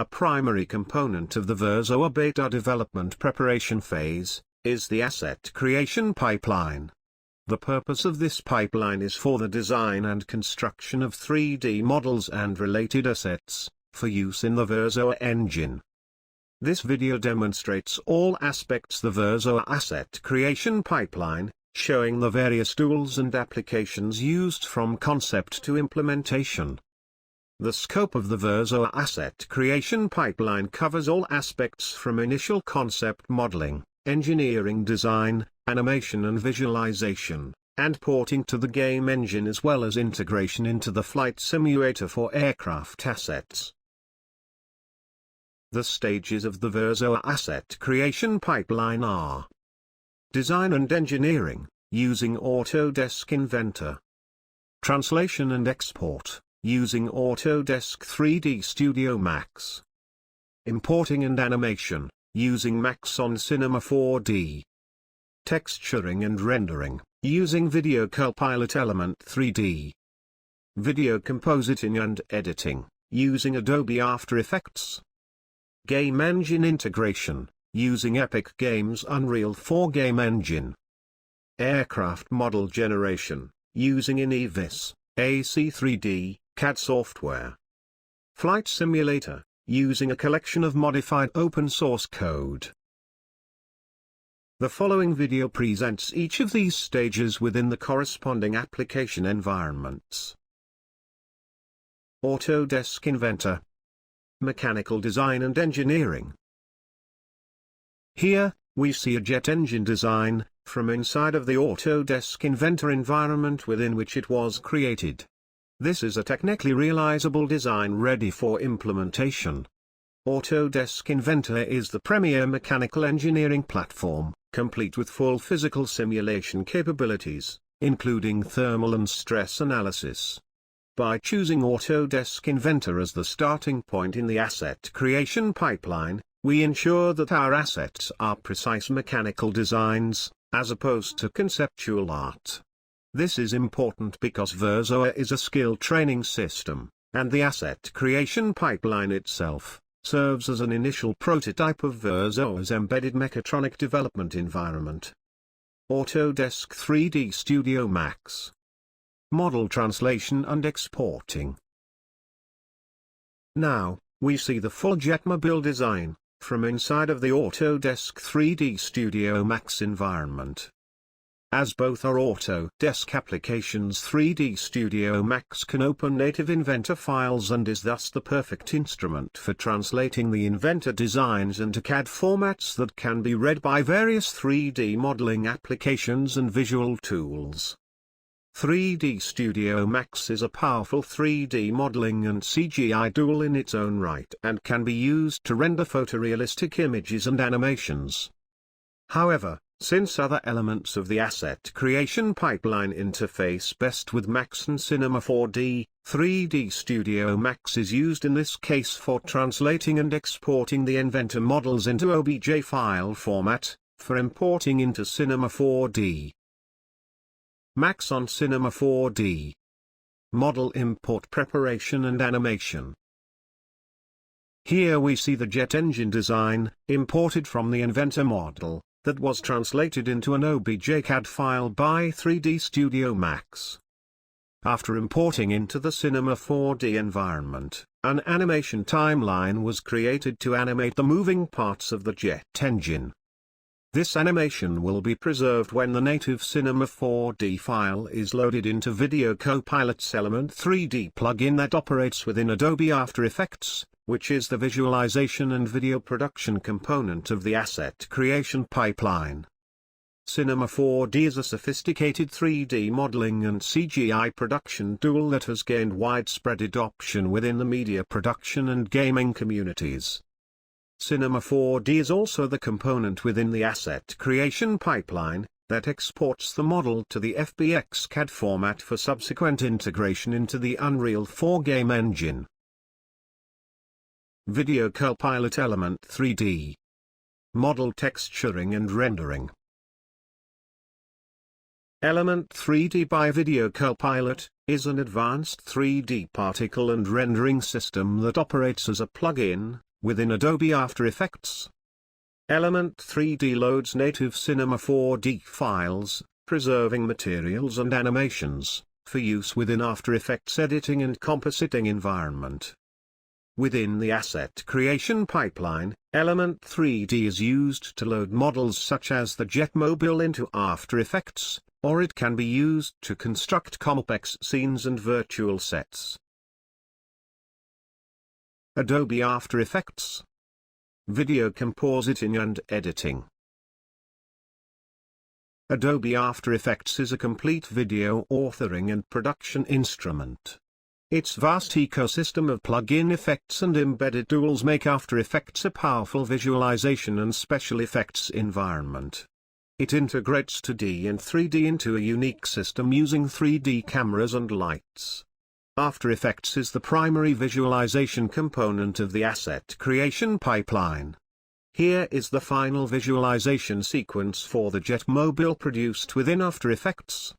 A primary component of the VirSOA beta development preparation phase is the asset creation pipeline. The purpose of this pipeline is for the design and construction of 3D models and related assets, for use in the VirSOA engine. This video demonstrates all aspects of the VirSOA asset creation pipeline, showing the various tools and applications used from concept to implementation. The scope of the VirSOA asset creation pipeline covers all aspects from initial concept modeling, engineering design, animation and visualization, and porting to the game engine, as well as integration into the flight simulator for aircraft assets. The stages of the VirSOA asset creation pipeline are: design and engineering, using Autodesk Inventor; translation and export, using Autodesk 3D Studio Max; importing and animation, using Max on Cinema 4D; texturing and rendering, using Video Copilot Element 3D; video compositing and editing, using Adobe After Effects; game engine integration, using Epic Games Unreal 4 Game Engine; aircraft model generation, using Inevis, AC3D, CAD software; flight simulator, using a collection of modified open source code. The following video presents each of these stages within the corresponding application environments. Autodesk Inventor. Mechanical design and engineering. Here, we see a jet engine design, from inside of the Autodesk Inventor environment within which it was created. This is a technically realizable design ready for implementation. Autodesk Inventor is the premier mechanical engineering platform, complete with full physical simulation capabilities, including thermal and stress analysis. By choosing Autodesk Inventor as the starting point in the asset creation pipeline, we ensure that our assets are precise mechanical designs, as opposed to conceptual art. This is important because VirSOA is a skill training system, and the asset creation pipeline itself serves as an initial prototype of VirSOA's embedded mechatronic development environment. Autodesk 3D Studio Max. Model translation and exporting. Now, we see the full Jetmobile design, from inside of the Autodesk 3D Studio Max environment. As both are Autodesk applications, 3D Studio Max can open native Inventor files and is thus the perfect instrument for translating the Inventor designs into CAD formats that can be read by various 3D modeling applications and visual tools. 3D Studio Max is a powerful 3D modeling and CGI tool in its own right and can be used to render photorealistic images and animations. However, since other elements of the asset creation pipeline interface best with Max and Cinema 4D, 3D Studio Max is used in this case for translating and exporting the Inventor models into OBJ file format, for importing into Cinema 4D. Max on Cinema 4D. Model import preparation and animation. Here we see the jet engine design, imported from the Inventor model, that was translated into an OBJ CAD file by 3D Studio Max. After importing into the Cinema 4D environment, an animation timeline was created to animate the moving parts of the jet engine. This animation will be preserved when the native Cinema 4D file is loaded into Video Copilot's Element 3D plugin that operates within Adobe After Effects, which is the visualization and video production component of the asset creation pipeline. Cinema 4D is a sophisticated 3D modeling and CGI production tool that has gained widespread adoption within the media production and gaming communities. Cinema 4D is also the component within the asset creation pipeline that exports the model to the FBX CAD format for subsequent integration into the Unreal 4 game engine. Video Copilot Element 3D. Model texturing and rendering. Element 3D by Video Copilot is an advanced 3D particle and rendering system that operates as a plug-in Within Adobe After Effects, Element 3D loads native Cinema 4D files, preserving materials and animations, for use within After Effects editing and compositing environment. Within the asset creation pipeline, Element 3D is used to load models such as the Jetmobile into After Effects, or it can be used to construct complex scenes and virtual sets. Adobe After Effects, Video Compositing and Editing. Adobe After Effects is a complete video authoring and production instrument. Its vast ecosystem of plug-in effects and embedded tools make After Effects a powerful visualization and special effects environment. It integrates 2D and 3D into a unique system using 3D cameras and lights. After Effects is the primary visualization component of the asset creation pipeline. Here is the final visualization sequence for the Jetmobile produced within After Effects.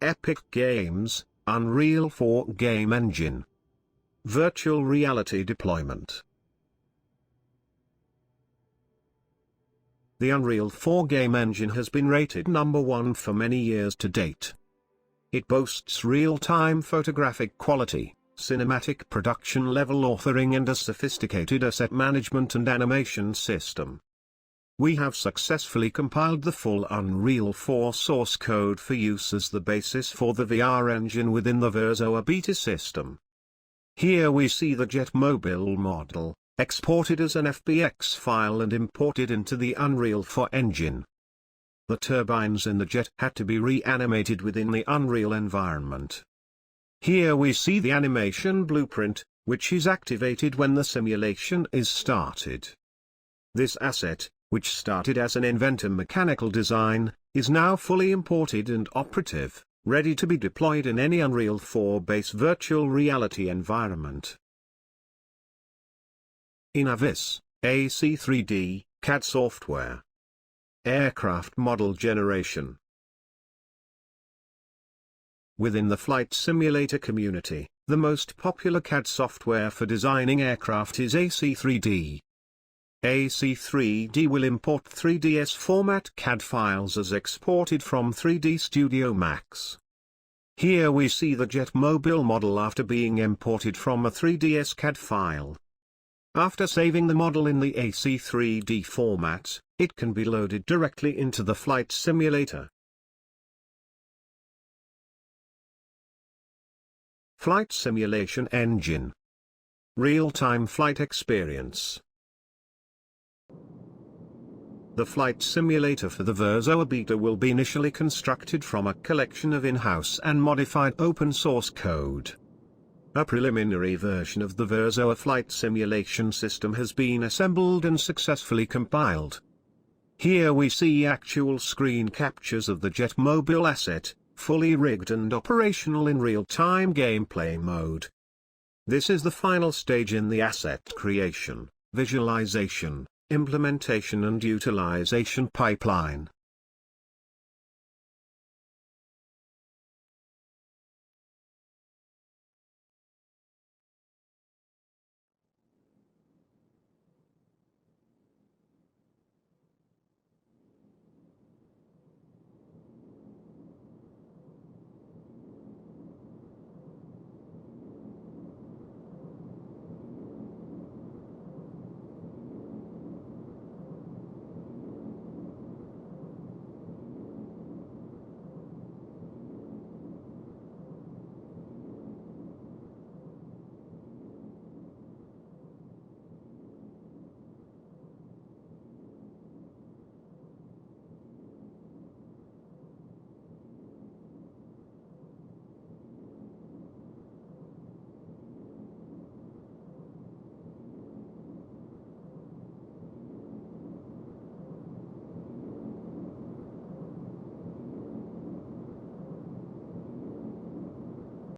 Epic Games, Unreal 4 Game Engine. Virtual Reality Deployment. The Unreal 4 game engine has been rated #1 for many years to date. It boasts real-time photographic quality, cinematic production level authoring and a sophisticated asset management and animation system. We have successfully compiled the full Unreal 4 source code for use as the basis for the VR engine within the VirSOA beta system. Here we see the Jetmobile model, exported as an FBX file and imported into the Unreal 4 engine. The turbines in the jet had to be reanimated within the Unreal environment. Here we see the animation blueprint, which is activated when the simulation is started. This asset, which started as an inventor mechanical design, is now fully imported and operative, ready to be deployed in any Unreal 4 base virtual reality environment. Inavis, AC3D, CAD software. Aircraft model generation. Within the flight simulator community, the most popular CAD software for designing aircraft is AC3D. AC3D will import 3ds format CAD files as exported from 3D Studio Max. Here we see the Jetmobile model after being imported from a 3ds CAD file. After saving the model in the AC3D format, it can be loaded directly into the flight simulator. Flight Simulation Engine. Real-time flight experience. The flight simulator for the VirSOA beta will be initially constructed from a collection of in-house and modified open-source code. A preliminary version of the VirSOA flight simulation system has been assembled and successfully compiled. Here we see actual screen captures of the Jetmobile asset, fully rigged and operational in real-time gameplay mode. This is the final stage in the asset creation, visualization, implementation and utilization pipeline.